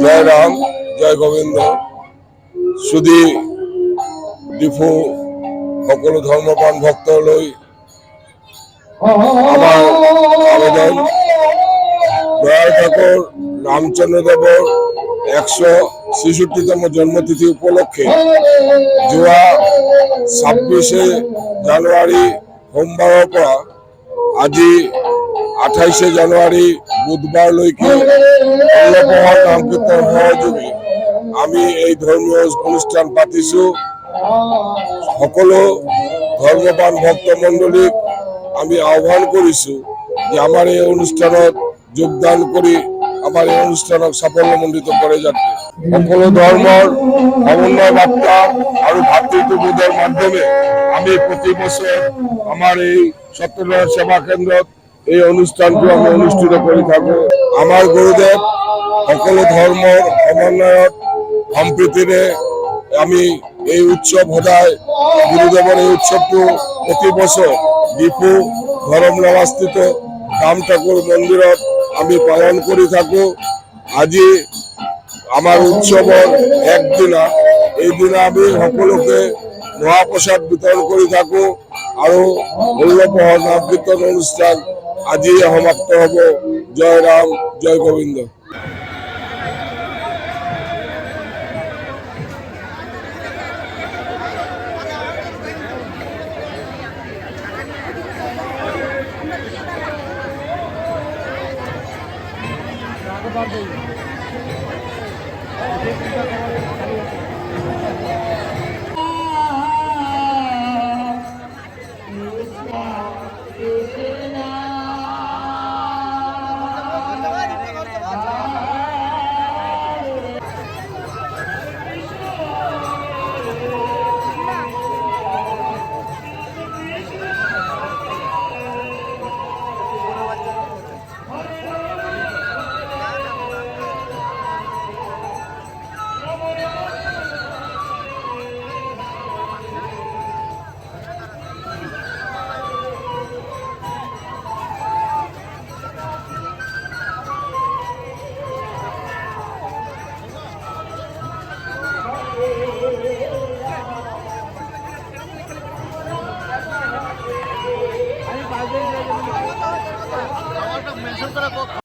জয় রাম, জয় গোবিন্দ। শুধু ডিফু সকল ধর্মপ্রাণ ভক্ত লই আমার আবেদন, দয়াল ঠাকুর রামচন্দ্র দেবর 166তম জন্মতিথি উপলক্ষে যোৱা 26 জানুৱাৰী সোমবাৰৰ পৰা আজি 28 জানুৱাৰী বুধবাৰলৈকে অন্নপ্ৰহৰ নাম কীৰ্তন সহযোগে আমি এই ধৰ্মীয় অনুষ্ঠান পাতিছো। সকলো ধৰ্মপ্ৰাণ ভক্ত মণ্ডলীক আমি আহ্বান কৰিছো যে আমাৰ এই অনুষ্ঠানত যোগদান কৰি আমাৰ এই অনুষ্ঠানক সাফল্যমণ্ডিত কৰে যাতে। সকলো ধৰ্মৰ সমন্বয় বাৰ্তা আৰু ভাতৃত্ববোধৰ মাধ্যমে আমি প্ৰতি বছৰ আমাৰ এই সত্যনাৰায়ণ সেৱা কেন্দ্ৰত এই অনুষ্ঠানটো আমি অনুষ্ঠিত কৰি থাকো। আমাৰ গুৰুদেৱ সকলো ধৰ্মৰ সমন্বয়ত সম্প্ৰীতিৰে আমি এই উৎসৱ সদায় গুৰুদেৱৰ এই উৎসৱটো প্ৰতি বছৰ ডিফু ধৰমনগৰস্থিত ৰাম ঠাকুৰ মন্দিৰত আমি পালন কৰি থাকো। আজি আমাৰ উৎসৱৰ একদিনা, এইদিনা আমি সকলোকে মহাপ্ৰসাদ বিতৰণ কৰি থাকো আৰু অন্নপ্ৰহৰ নাম কীৰ্তন অনুষ্ঠান আজি সমাপ্ত হ'ব। জয় ৰাম, জয় গোবিন্দ। আগে